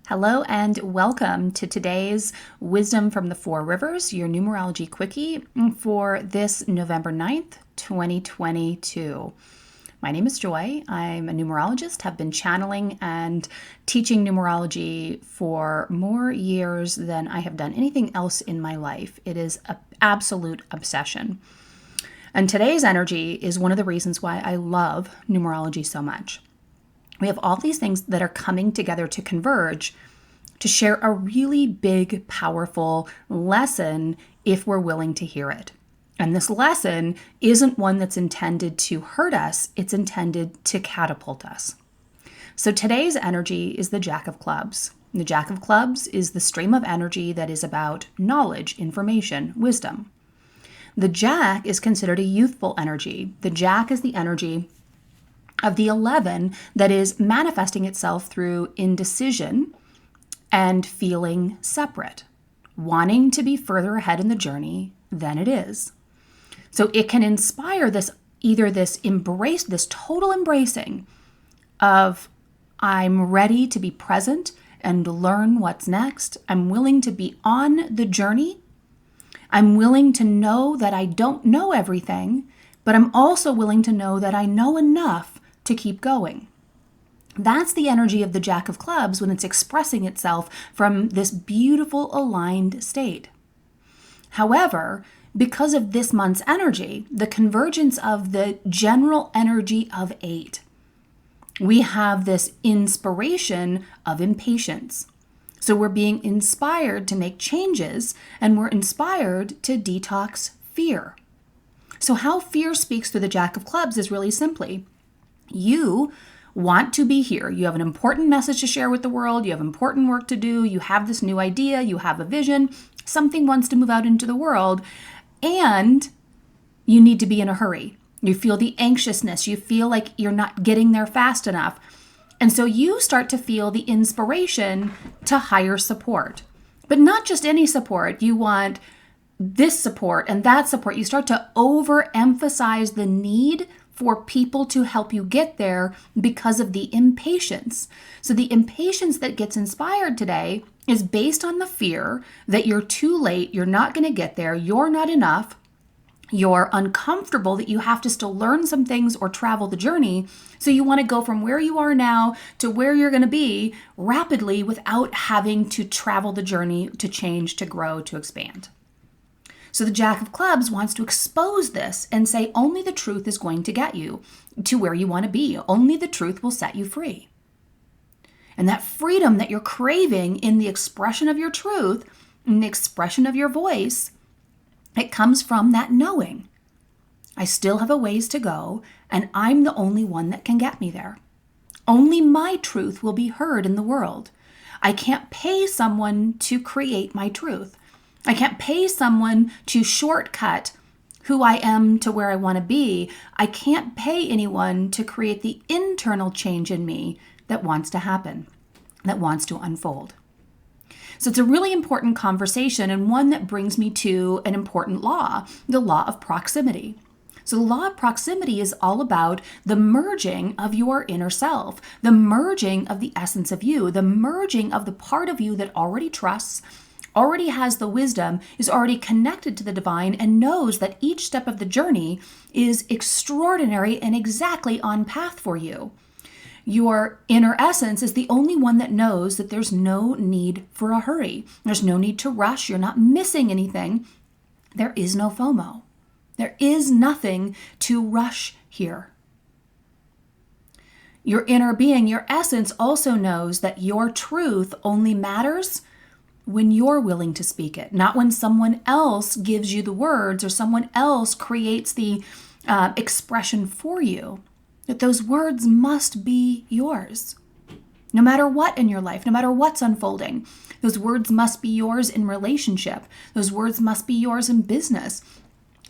Hello and welcome to today's Wisdom from the Four Rivers, your numerology quickie for this November 9th, 2022. My name is Joy. I'm a numerologist, have been channeling and teaching numerology for more years than I have done anything else in my life. It is an absolute obsession. And today's energy is one of the reasons why I love numerology so much. We have all these things that are coming together to converge to share a really big, powerful lesson if we're willing to hear it. And this lesson isn't one that's intended to hurt us, it's intended to catapult us. So today's energy is the Jack of Clubs. The Jack of Clubs is the stream of energy that is about knowledge, information, wisdom. The Jack is considered a youthful energy. The Jack is the energy of the 11 that is manifesting itself through indecision and feeling separate, wanting to be further ahead in the journey than it is. So it can inspire this total embracing of I'm ready to be present and learn what's next. I'm willing to be on the journey. I'm willing to know that I don't know everything, but I'm also willing to know that I know enough to keep going. That's the energy of the Jack of Clubs when it's expressing itself from this beautiful aligned state. However, because of this month's energy, the convergence of the general energy of 8, we have this inspiration of impatience. So we're being inspired to make changes, and we're inspired to detox fear. So how fear speaks through the Jack of Clubs is really simply, you want to be here. You have an important message to share with the world. You have important work to do. You have this new idea. You have a vision. Something wants to move out into the world. And you need to be in a hurry. You feel the anxiousness. You feel like you're not getting there fast enough. And so you start to feel the inspiration to hire support. But not just any support. You want this support and that support. You start to overemphasize the need for people to help you get there because of the impatience. So the impatience that gets inspired today is based on the fear that you're too late, you're not going to get there, you're not enough, you're uncomfortable that you have to still learn some things or travel the journey. So you want to go from where you are now to where you're going to be rapidly without having to travel the journey to change, to grow, to expand. So the Jack of Clubs wants to expose this and say only the truth is going to get you to where you want to be. Only the truth will set you free. And that freedom that you're craving in the expression of your truth, in the expression of your voice, it comes from that knowing. I still have a ways to go, and I'm the only one that can get me there. Only my truth will be heard in the world. I can't pay someone to create my truth. I can't pay someone to shortcut who I am to where I want to be. I can't pay anyone to create the internal change in me that wants to happen, that wants to unfold. So it's a really important conversation and one that brings me to an important law, the law of proximity. So the law of proximity is all about the merging of your inner self, the merging of the essence of you, the merging of the part of you that already trusts, already has the wisdom, is already connected to the divine, and knows that each step of the journey is extraordinary and exactly on path for you. Your inner essence is the only one that knows that there's no need for a hurry. There's no need to rush. You're not missing anything. There is no FOMO. There is nothing to rush here. Your inner being, your essence, also knows that your truth only matters when you're willing to speak it, not when someone else gives you the words or someone else creates the expression for you. That those words must be yours. No matter what in your life, no matter what's unfolding, those words must be yours in relationship. Those words must be yours in business.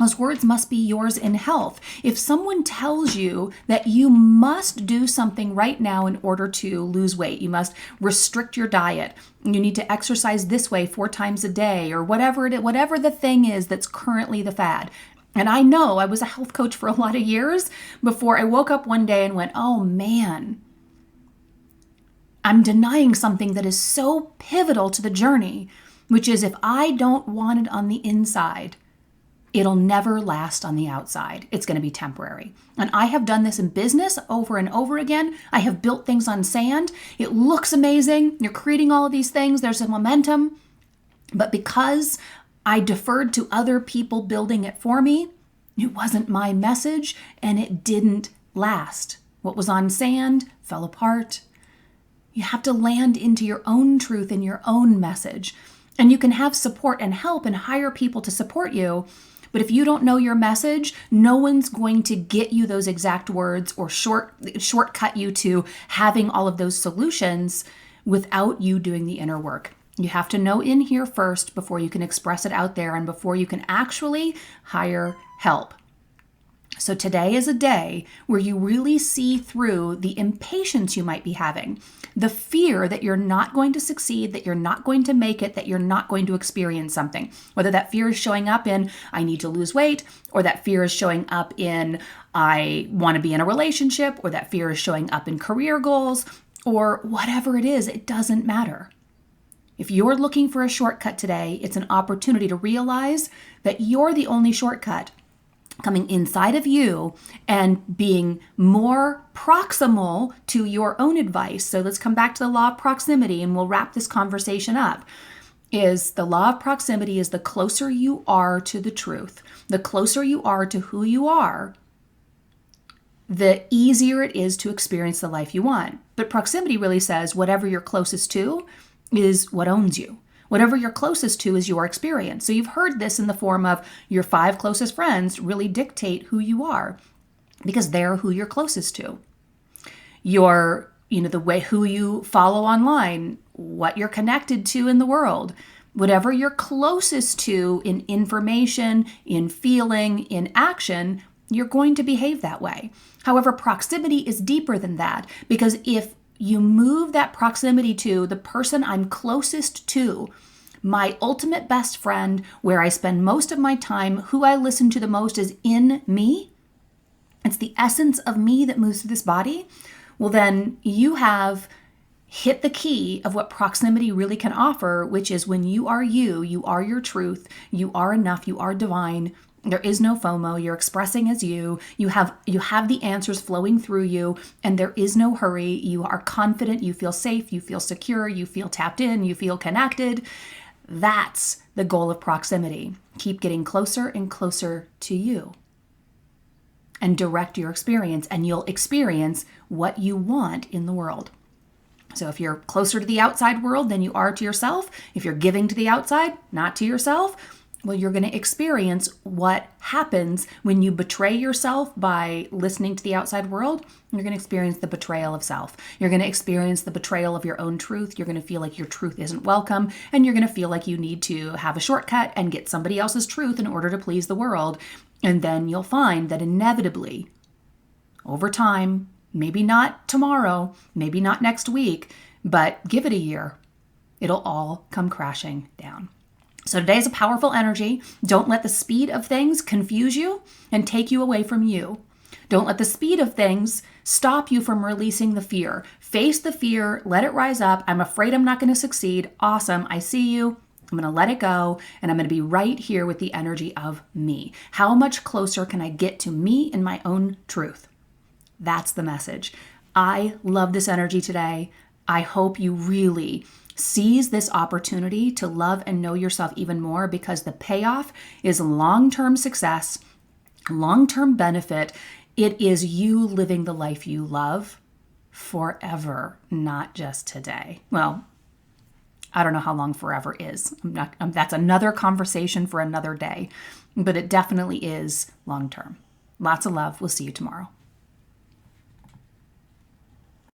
Those words must be yours in health. If someone tells you that you must do something right now in order to lose weight, you must restrict your diet, you need to exercise this way 4 times a day, or whatever the thing is that's currently the fad. And I know I was a health coach for a lot of years before I woke up one day and went, oh man, I'm denying something that is so pivotal to the journey, which is if I don't want it on the inside, it'll never last on the outside. It's going to be temporary. And I have done this in business over and over again. I have built things on sand. It looks amazing. You're creating all of these things. There's a momentum. But because I deferred to other people building it for me, it wasn't my message and it didn't last. What was on sand fell apart. You have to land into your own truth and your own message. And you can have support and help and hire people to support you. But if you don't know your message, no one's going to get you those exact words or shortcut you to having all of those solutions without you doing the inner work. You have to know in here first before you can express it out there and before you can actually hire help. So today is a day where you really see through the impatience you might be having, the fear that you're not going to succeed, that you're not going to make it, that you're not going to experience something. Whether that fear is showing up in, I need to lose weight, or that fear is showing up in, I want to be in a relationship, or that fear is showing up in career goals, or whatever it is, it doesn't matter. If you're looking for a shortcut today, it's an opportunity to realize that you're the only shortcut coming inside of you and being more proximal to your own advice. So let's come back to the law of proximity and we'll wrap this conversation up. Is the law of proximity is the closer you are to the truth, the closer you are to who you are, the easier it is to experience the life you want. But proximity really says whatever you're closest to is what owns you. Whatever you're closest to is your experience. So you've heard this in the form of your 5 closest friends really dictate who you are because they're who you're closest to. The way who you follow online, what you're connected to in the world, whatever you're closest to in information, in feeling, in action, you're going to behave that way. However, proximity is deeper than that because if you move that proximity to the person I'm closest to, my ultimate best friend, where I spend most of my time, who I listen to the most is in me. It's the essence of me that moves through this body. Well, then you have hit the key of what proximity really can offer, which is when you are your truth, you are enough, you are divine. There is no FOMO. You're expressing as you. You have the answers flowing through you, and there is no hurry. You are confident. You feel safe. You feel secure. You feel tapped in. You feel connected. That's the goal of proximity. Keep getting closer and closer to you, and direct your experience, and you'll experience what you want in the world. So if you're closer to the outside world than you are to yourself, if you're giving to the outside, not to yourself, well, you're going to experience what happens when you betray yourself by listening to the outside world. You're going to experience the betrayal of self. You're going to experience the betrayal of your own truth. You're going to feel like your truth isn't welcome, and you're going to feel like you need to have a shortcut and get somebody else's truth in order to please the world. And then you'll find that inevitably, over time, maybe not tomorrow, maybe not next week, but give it a year, it'll all come crashing down. So today is a powerful energy. Don't let the speed of things confuse you and take you away from you. Don't let the speed of things stop you from releasing the fear. Face the fear, let it rise up. I'm afraid I'm not going to succeed. Awesome, I see you. I'm going to let it go, and I'm going to be right here with the energy of me. How much closer can I get to me and my own truth? That's the message. I love this energy today. I hope you really seize this opportunity to love and know yourself even more, because the payoff is long-term success, long-term benefit. It is you living the life you love forever, not just today. Well, I don't know how long forever is. That's another conversation for another day, but it definitely is long-term. Lots of love. We'll see you tomorrow.